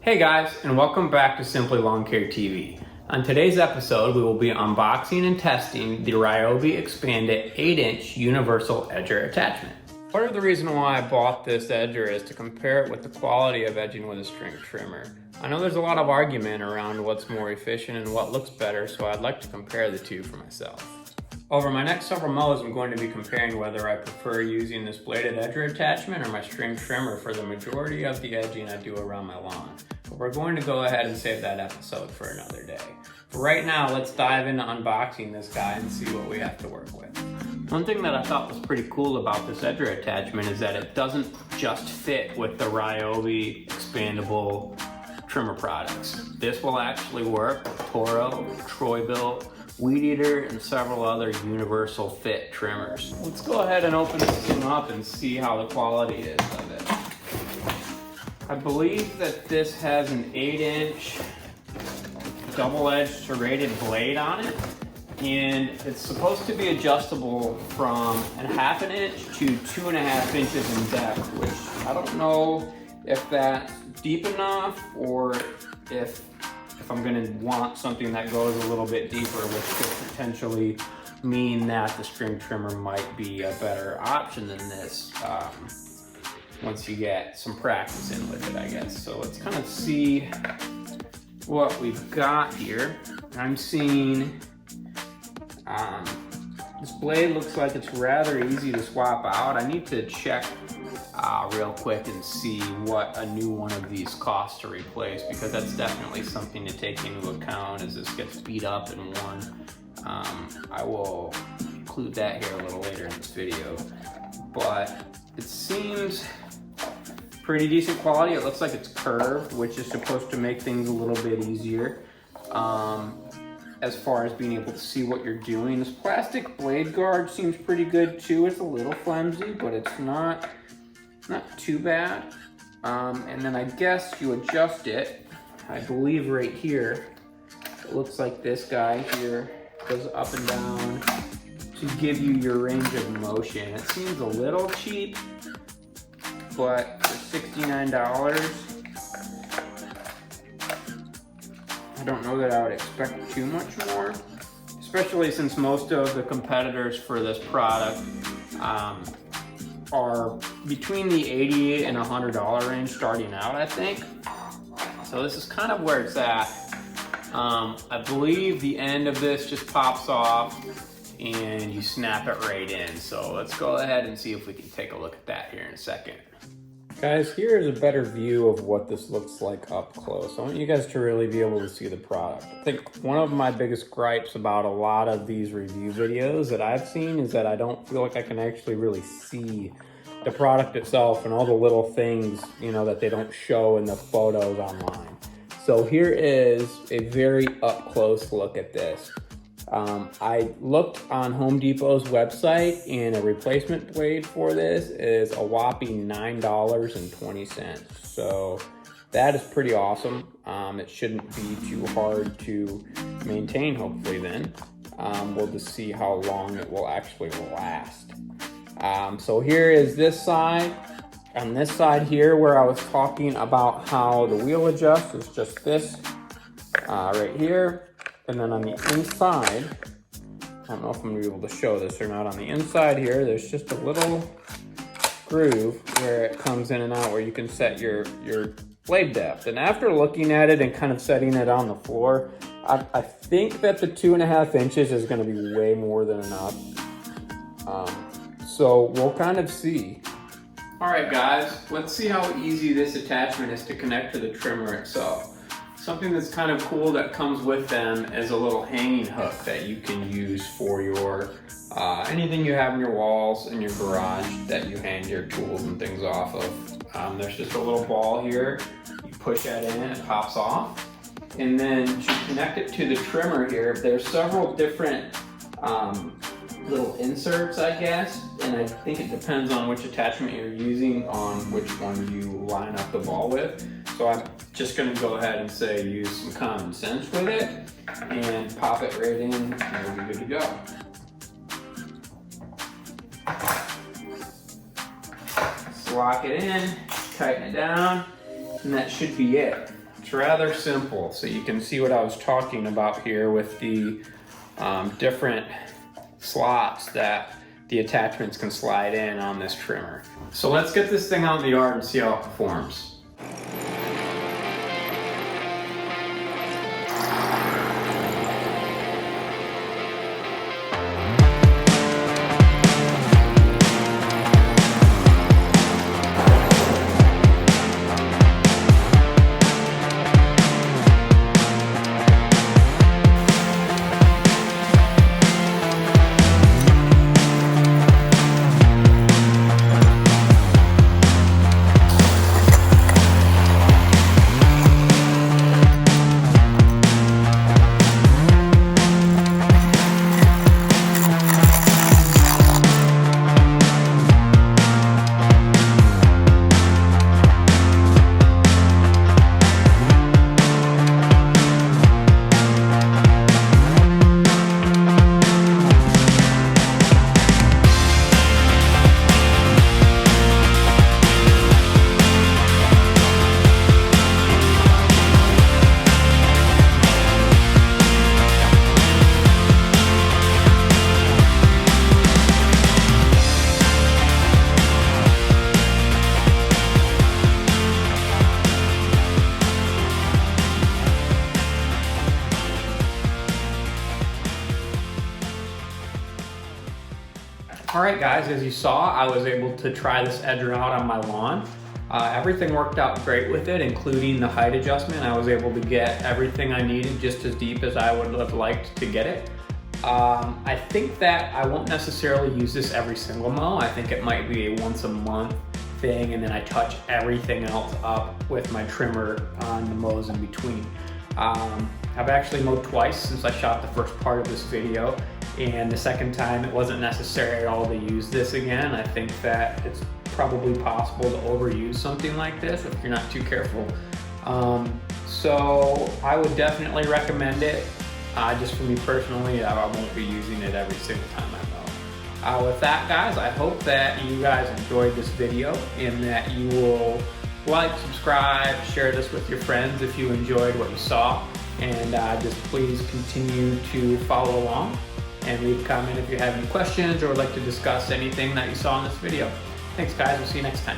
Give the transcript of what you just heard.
Hey guys, and welcome back to Simply Lawn Care TV. On today's episode, we will be unboxing and testing the Ryobi Expand-it 8-inch universal edger attachment. Part of the reason why I bought this edger is to compare it with the quality of edging with a string trimmer. I know there's a lot of argument around what's more efficient and what looks better, so I'd like to compare the two for myself. Over my next several mows, I'm going to be comparing whether I prefer using this bladed edger attachment or my string trimmer for the majority of the edging I do around my lawn. But we're going to go ahead and save that episode for another day. For right now, let's dive into unboxing this guy and see what we have to work with. One thing that I thought was pretty cool about this edger attachment is that it doesn't just fit with the Ryobi expandable trimmer products. This will actually work with Toro, Troy-Bilt, Weed Eater, and several other universal fit trimmers. Let's go ahead and open this thing up and see how the quality is of it. I believe that this has an 8-inch double-edged serrated blade on it, and it's supposed to be adjustable from a 1/2 inch to 2.5 inches in depth, which I don't know if that's deep enough or if I'm gonna want something that goes a little bit deeper, which could potentially mean that the string trimmer might be a better option than this once you get some practice in with it, I guess. So let's kind of see what we've got here. I'm seeing this blade looks like it's rather easy to swap out. I need to check real quick and see what a new one of these costs to replace, because that's definitely something to take into account as this gets beat up and worn. I will include that here a little later in this video, but it seems pretty decent quality. It looks like it's curved, which is supposed to make things a little bit easier as far as being able to see what you're doing. This plastic blade guard seems pretty good too. It's a little flimsy, but it's not too bad. And then I guess you adjust it, I believe right here. It looks like this guy here goes up and down to give you your range of motion. It seems a little cheap, but for $69, I don't know that I would expect too much more, especially since most of the competitors for this product are between the $80 and $100 range starting out, I think. So this is kind of where it's at. I believe the end of this just pops off and you snap it right in. So let's go ahead and see if we can take a look at that here in a second. Guys, here's a better view of what this looks like up close. I want you guys to really be able to see the product. I think one of my biggest gripes about a lot of these review videos that I've seen is that I don't feel like I can actually really see the product itself and all the little things, you know, that they don't show in the photos online. So here is a very up close look at this. I looked on Home Depot's website, and a replacement blade for this is a whopping $9.20. So that is pretty awesome. It shouldn't be too hard to maintain, hopefully then. We'll just see how long it will actually last. So here is this side. On this side here, where I was talking about how the wheel adjusts, is just this right here. And then on the inside, I don't know if I'm gonna be able to show this or not. On the inside here, there's just a little groove where it comes in and out, where you can set your blade depth. And after looking at it and kind of setting it on the floor, I think that the 2.5 inches is gonna be way more than enough. So we'll kind of see. All right guys, let's see how easy this attachment is to connect to the trimmer itself. Something that's kind of cool that comes with them is a little hanging hook that you can use for your anything you have in your walls in your garage that you hang your tools and things off of. There's just a little ball here. You push that in, it pops off. And then to connect it to the trimmer here, there's several different little inserts, I guess, and I think it depends on which attachment you're using on which one you line up the ball with. So I'm just gonna go ahead and say use some common sense with it and pop it right in and we'll be good to go. Just lock it in, tighten it down, and that should be it. It's rather simple. So you can see what I was talking about here with the different slots that the attachments can slide in on this trimmer. So let's get this thing out in the yard and see how it performs. All right guys, as you saw, I was able to try this edger out on my lawn. Everything worked out great with it, including the height adjustment. I was able to get everything I needed just as deep as I would have liked to get it. I think that I won't necessarily use this every single mow. I think it might be a once a month thing, and then I touch everything else up with my trimmer on the mows in between. I've actually mowed twice since I shot the first part of this video, and the second time it wasn't necessary at all to use this again. I think that it's probably possible to overuse something like this if you're not too careful. So I would definitely recommend it. Just for me personally, I won't be using it every single time I mow. With that guys, I hope that you guys enjoyed this video and that you will like, subscribe, share this with your friends if you enjoyed what you saw, and just please continue to follow along and leave a comment if you have any questions or would like to discuss anything that you saw in this video. Thanks guys, we'll see you next time.